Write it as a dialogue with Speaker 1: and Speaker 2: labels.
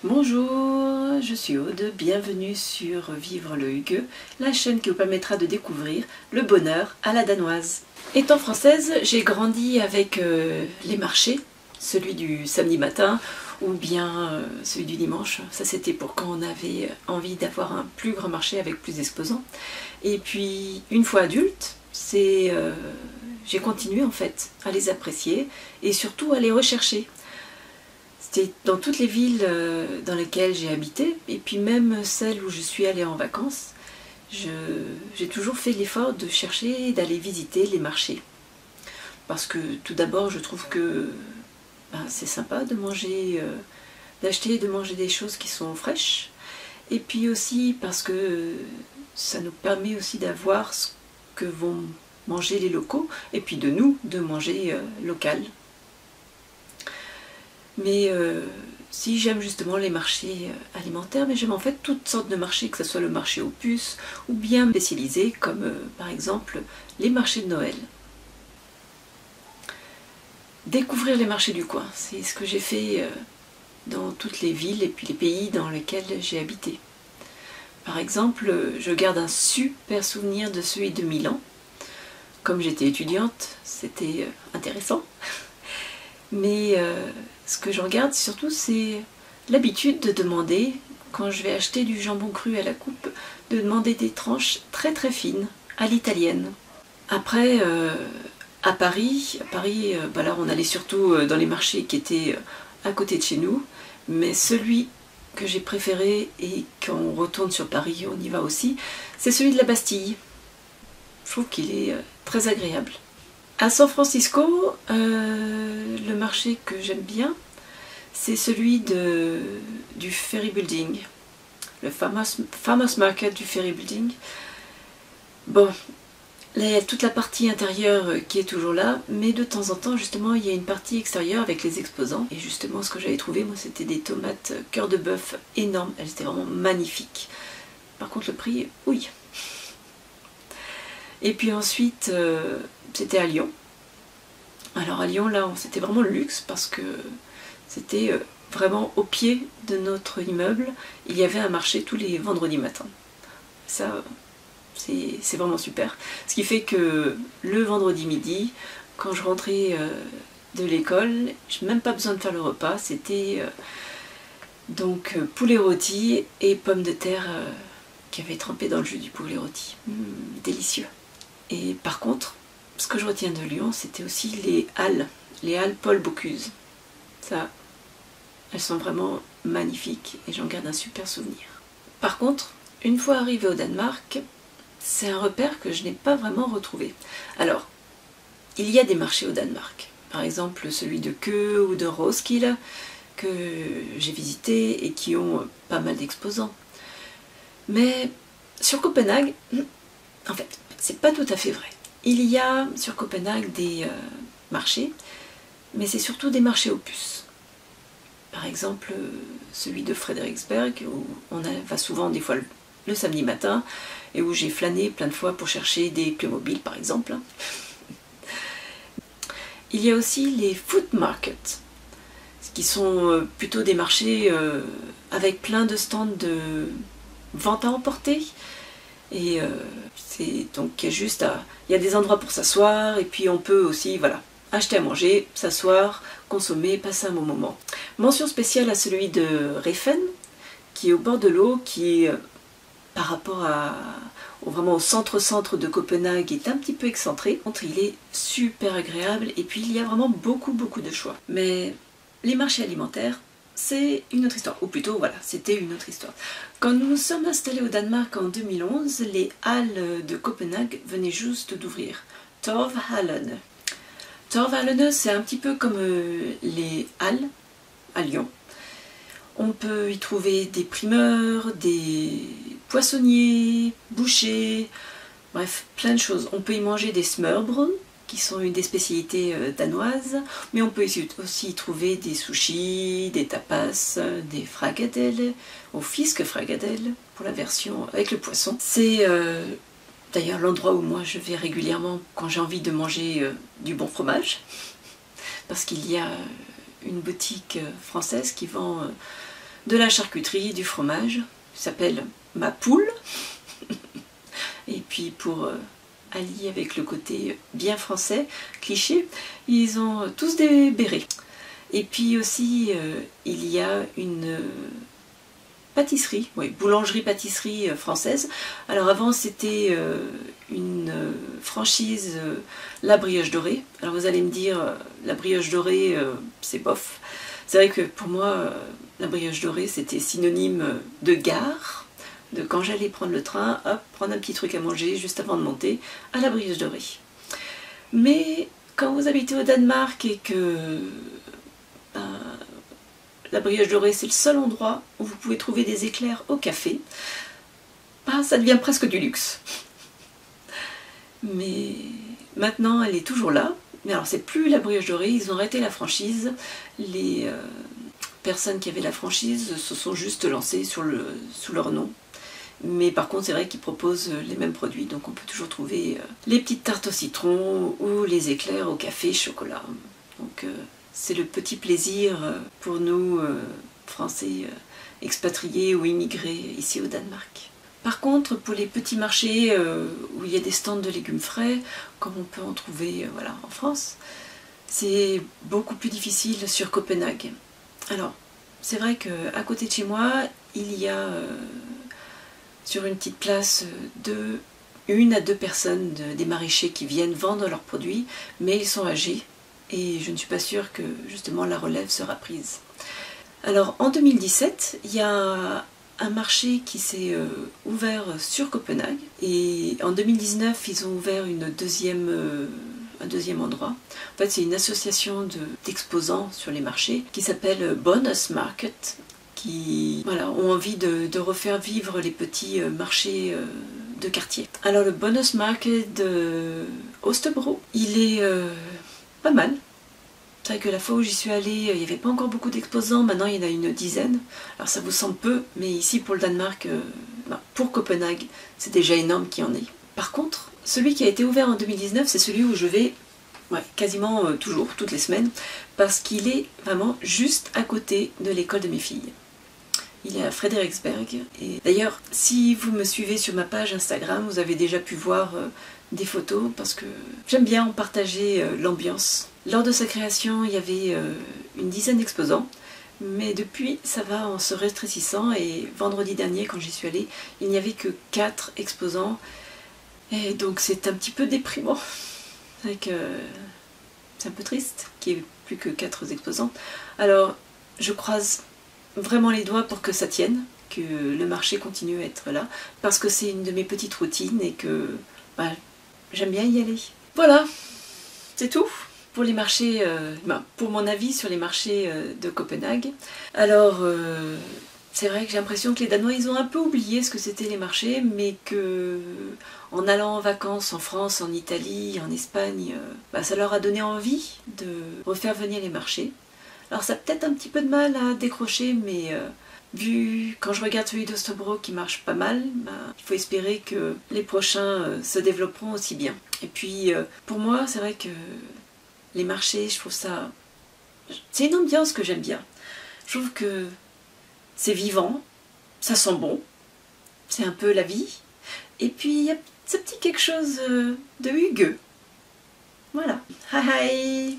Speaker 1: Bonjour, je suis Aude, bienvenue sur Vivre le Hugueux, la chaîne qui vous permettra de découvrir le bonheur à la danoise. Étant française, j'ai grandi avec les marchés, celui du samedi matin ou bien celui du dimanche. Ça c'était pour quand on avait envie d'avoir un plus grand marché avec plus d'exposants. Et puis une fois adulte, j'ai continué en fait à les apprécier et surtout à les rechercher. C'était dans toutes les villes dans lesquelles j'ai habité, et puis même celles où je suis allée en vacances, j'ai toujours fait l'effort de chercher, d'aller visiter les marchés. Parce que tout d'abord, je trouve que c'est sympa de manger, d'acheter et de manger des choses qui sont fraîches. Et puis aussi parce que ça nous permet aussi d'avoir ce que vont manger les locaux, et puis de nous, de manger local. Mais si j'aime justement les marchés alimentaires, mais j'aime en fait toutes sortes de marchés, que ce soit le marché aux puces ou bien spécialisés comme par exemple les marchés de Noël. Découvrir les marchés du coin, c'est ce que j'ai fait dans toutes les villes et puis les pays dans lesquels j'ai habité. Par exemple, je garde un super souvenir de celui de Milan. Comme j'étais étudiante, c'était intéressant. Mais ce que j'en garde surtout, c'est l'habitude de demander, quand je vais acheter du jambon cru à la coupe, de demander des tranches très très fines, à l'italienne. Après, à Paris, là, on allait surtout dans les marchés qui étaient à côté de chez nous, mais celui que j'ai préféré, et quand on retourne sur Paris, on y va aussi, c'est celui de la Bastille. Je trouve qu'il est très agréable. À San Francisco, le marché que j'aime bien, c'est celui du Ferry Building, le famous market du Ferry Building. Bon, là, il y a toute la partie intérieure qui est toujours là, mais de temps en temps, justement, il y a une partie extérieure avec les exposants. Et justement, ce que j'avais trouvé, moi, c'était des tomates cœur de bœuf énormes. Elles étaient vraiment magnifiques. Par contre, le prix, oui. Et puis ensuite, c'était à Lyon. Alors à Lyon, là, c'était vraiment le luxe parce que c'était vraiment au pied de notre immeuble. Il y avait un marché tous les vendredis matins. Ça, c'est vraiment super. Ce qui fait que le vendredi midi, quand je rentrais de l'école, je n'ai même pas besoin de faire le repas. C'était donc poulet rôti et pommes de terre qui avaient trempé dans le jus du poulet rôti. Délicieux. Et par contre, ce que je retiens de Lyon, c'était aussi les halles Paul Bocuse. Ça, elles sont vraiment magnifiques et j'en garde un super souvenir. Par contre, une fois arrivée au Danemark, c'est un repère que je n'ai pas vraiment retrouvé. Alors, il y a des marchés au Danemark. Par exemple, celui de Køge ou de Roskilde, que j'ai visité et qui ont pas mal d'exposants. Mais sur Copenhague, en fait, c'est pas tout à fait vrai. Il y a sur Copenhague des marchés, mais c'est surtout des marchés aux puces. Par exemple, celui de Frederiksberg, où on va souvent des fois le samedi matin, et où j'ai flâné plein de fois pour chercher des Playmobil par exemple. Il y a aussi les food markets, qui sont plutôt des marchés avec plein de stands de vente à emporter. Et c'est donc il y a des endroits pour s'asseoir et puis on peut aussi acheter à manger, s'asseoir, consommer, passer un bon moment. Mention spéciale à celui de Reffen, qui est au bord de l'eau, qui par rapport vraiment au centre de Copenhague est un petit peu excentré. Il est super agréable et puis il y a vraiment beaucoup de choix. Mais les marchés alimentaires, c'est une autre histoire, ou plutôt c'était une autre histoire. Quand nous nous sommes installés au Danemark en 2011, les halles de Copenhague venaient juste d'ouvrir. Torvhallen. Torvhallen, c'est un petit peu comme les halles à Lyon. On peut y trouver des primeurs, des poissonniers, bouchers, bref, plein de choses. On peut y manger des smørrebrød, qui sont une des spécialités danoises, mais on peut aussi y trouver des sushis, des tapas, des frikadelles, au fisk frikadelle, pour la version avec le poisson. C'est d'ailleurs l'endroit où moi je vais régulièrement quand j'ai envie de manger du bon fromage, parce qu'il y a une boutique française qui vend de la charcuterie, du fromage, qui s'appelle Ma Poule. Et puis pour allier avec le côté bien français, cliché, ils ont tous des bérets. Et puis aussi, il y a une pâtisserie, oui, boulangerie-pâtisserie française. Alors avant, c'était une franchise La Brioche Dorée. Alors vous allez me dire, la brioche dorée, c'est bof. C'est vrai que pour moi, la brioche dorée, c'était synonyme de gare, de quand j'allais prendre le train, hop, prendre un petit truc à manger juste avant de monter à la brioche dorée. Mais quand vous habitez au Danemark et que la brioche dorée, c'est le seul endroit où vous pouvez trouver des éclairs au café, ça devient presque du luxe. Mais maintenant, elle est toujours là. Mais alors, c'est plus la brioche dorée, ils ont arrêté la franchise. Les personnes qui avaient la franchise se sont juste lancées sous leur nom. Mais par contre, c'est vrai qu'ils proposent les mêmes produits, donc on peut toujours trouver les petites tartes au citron ou les éclairs au café chocolat. Donc c'est le petit plaisir pour nous, Français expatriés ou immigrés ici au Danemark. Par contre, pour les petits marchés où il y a des stands de légumes frais, comme on peut en trouver voilà, en France, c'est beaucoup plus difficile sur Copenhague. Alors, c'est vrai qu'à côté de chez moi, il y a sur une petite place une à deux personnes, des maraîchers qui viennent vendre leurs produits, mais ils sont âgés et je ne suis pas sûre que justement la relève sera prise. Alors en 2017, il y a un marché qui s'est ouvert sur Copenhague et en 2019 ils ont ouvert un deuxième endroit. En fait c'est une association d'exposants sur les marchés qui s'appelle Bonus Market, qui voilà, ont envie de refaire vivre les petits marchés de quartier. Alors le Bonus Market de Osterbro, il est pas mal. C'est vrai que la fois où j'y suis allée, il n'y avait pas encore beaucoup d'exposants, maintenant il y en a une dizaine. Alors ça vous semble peu, mais ici pour le Danemark, pour Copenhague, c'est déjà énorme qu'il y en ait. Par contre, celui qui a été ouvert en 2019, c'est celui où je vais quasiment toujours, toutes les semaines, parce qu'il est vraiment juste à côté de l'école de mes filles. Il est à Frederiksberg. Et d'ailleurs, si vous me suivez sur ma page Instagram, vous avez déjà pu voir des photos parce que j'aime bien en partager l'ambiance. Lors de sa création, il y avait une dizaine d'exposants, mais depuis, ça va en se rétrécissant et vendredi dernier, quand j'y suis allée, il n'y avait que 4 exposants. Et donc c'est un petit peu déprimant. C'est un peu triste qu'il n'y ait plus que 4 exposants. Alors, je croise vraiment les doigts pour que ça tienne, que le marché continue à être là, parce que c'est une de mes petites routines et que j'aime bien y aller. Voilà, c'est tout pour les marchés, pour mon avis sur les marchés de Copenhague. Alors, c'est vrai que j'ai l'impression que les Danois, ils ont un peu oublié ce que c'était les marchés, mais que en allant en vacances en France, en Italie, en Espagne, ça leur a donné envie de refaire venir les marchés. Alors ça a peut-être un petit peu de mal à décrocher, mais vu quand je regarde celui d'Osterbro qui marche pas mal, il faut espérer que les prochains se développeront aussi bien. Et puis pour moi, c'est vrai que les marchés, je trouve ça... C'est une ambiance que j'aime bien. Je trouve que c'est vivant, ça sent bon, c'est un peu la vie. Et puis il y a ce petit quelque chose de hugueux. Voilà. Hi hi.